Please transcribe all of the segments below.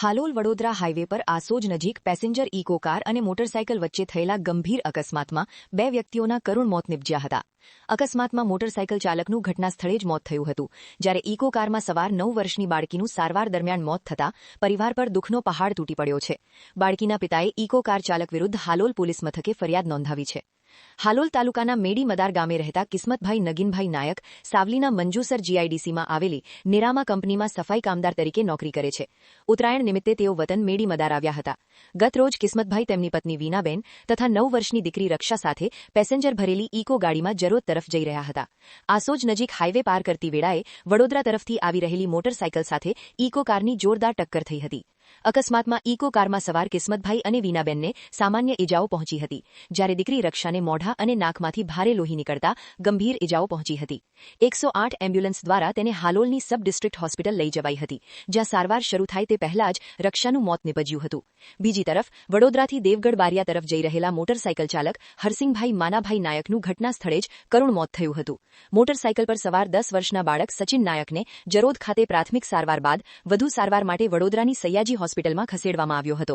Halol Vadodara highway પર આસોજ નજીક passenger eco car અને મોટરસાયકલ વચ્ચે થયેલા ગંભીર અકસ્માતમાં 2 વ્યક્તિઓના કરુણ મોત નીપજ્યા હતા. અકસ્માતમાં મોટરસાયકલ ચાલકનું ઘટના સ્થળે જ મોત થયું હતું, જ્યારે ઇકો કારમાં સવાર 9 વર્ષની બાળકીનું સારવાર દરમિયાન મોત થતાં પરિવાર પર દુઃખનો પહાડ તૂટી પડ્યો છે. બાળકીના પિતાએ ઇકો કાર ચાલક વિરુદ્ધ હાલોલ પોલીસ મથકે ફરિયાદ નોંધાવી છે. હાલોલ તાલુકાના મેડી મદાર ગામે રહેતા કિસ્મતભાઈ નગીનભાઈ નાયક સાવલીના મંજુસર જીઆઈડીસીમાં આવેલી નિરામા કંપનીમાં સફાઈ કામદાર તરીકે નોકરી કરે છે. ઉત્તરાયણ નિમિત્તે તેઓ વતન મેડી મદાર આવ્યા હતા. ગત રોજ કિસ્મતભાઈ તેમની પત્ની વીનાબેન તથા 9 વર્ષની દીકરી રક્ષા સાથે પેસેન્જર ભરેલી ઇકો ગાડીમાં જરોદ તરફ જઈ રહ્યા હતા. આસોજ નજીક હાઈવે પાર કરતી વેળાએ વડોદરા તરફથી આવી રહેલી મોટરસાયકલ સાથે ઇકો કારની જોરદાર ટક્કર થઈ હતી. અકસ્માતમાં ઇકો કારમાં સવાર કિસ્મતભાઈ અને વીનાબેનને સામાન્ય ઇજાઓ પહોંચી હતી, જ્યારે દીકરી રક્ષાને મોઢા અને નાકમાંથી ભારે લોહી નીકળતા ગંભીર ઇજાઓ પહોંચી હતી. 108 એમ્બ્યુલન્સ દ્વારા તેને હાલોલની સબ ડિસ્ટ્રિક્ટ હોસ્પિટલ લઈ જવાઈ હતી, જ્યાં સારવાર શરૂ થાય તે પહેલા જ રક્ષાનું મોત નીપજ્યું હતું. બીજી તરફ વડોદરાથી દેવગઢ બારિયા તરફ જઈ રહેલા મોટરસાયકલ ચાલક હરસિંગભાઈ માનાભાઈ નાયકનું ઘટના સ્થળે જ કરુણ મોત થયું હતું. મોટરસાયકલ પર સવાર 10 વર્ષના બાળક સચિન નાયકને જરોદ ખાતે પ્રાથમિક સારવાર બાદ વધુ સારવાર માટે વડોદરાની સયાજી હોસ્પિટલમાં ખસેડવામાં આવ્યો હતો.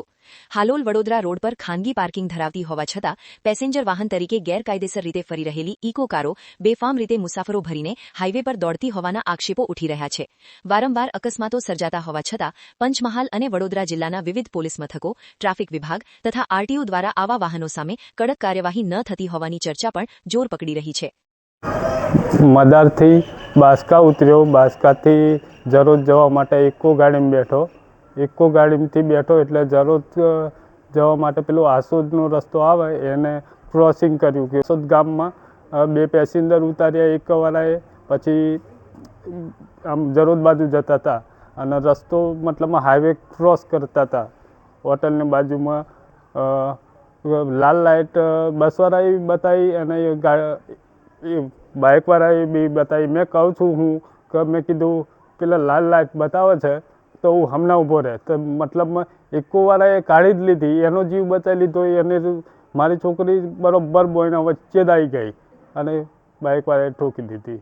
હાલોલ વડોદરા રોડ પર ખાનગી પાર્કિંગ ધરાવતી હોવા છતાં પેસેન્જર વાહન તરીકે ગેરકાયદેસર રીતે ફરી રહેલી ઇકો કારો બેફામ રીતે મુસાફરો ભરીને હાઈવે પર દોડતી હોવાના આક્ષેપો ઉઠી રહ્યા છે. વારંવાર અકસ્માતો સર્જાતા હોવા છતાં પંચમહાલ અને વડોદરા જિલ્લાના વિવિધ પોલીસ મથકો, ટ્રાફિક વિભાગ તથા આરટીઓ દ્વારા આવા વાહનો સામે કડક કાર્યવાહી ન થતી હોવાની ચર્ચા પણ જોર પકડી રહી છે. મદારથી બાસકા ઉતર્યો, બાસકાથી જરોદ જવા માટે ઇકો ગાડીમાં બેઠો. ઇકો ગાડીમાંથી બેઠો એટલે જરોદ જવા માટે પેલો આસોદનો રસ્તો આવે એને ક્રોસિંગ કર્યું કે આસોદ ગામમાં 2 પેસેન્જર ઉતાર્યા ઇકોવાળાએ. પછી આમ જરોદ બાજુ જતા હતા અને રસ્તો મતલબમાં હાઈવે ક્રોસ કરતા હતા. હોટલની બાજુમાં લાલ લાઇટ બસવાળાએ બતાવી અને એ બાઇકવાળાએ બી બતાવી. મેં કહું છું હું કે મેં કીધું પેલા લાલ લાઇટ બતાવે છે તો હું હમણાં ઊભો રહે, તો મતલબમાં ઇકોવાળાએ કાઢી જ લીધી, એનો જીવ બચાવી લીધો. એને મારી છોકરી બરાબર બોયના વચ્ચે જ આવી ગઈ અને બાઇકવાળાએ ઠોકી દીધી.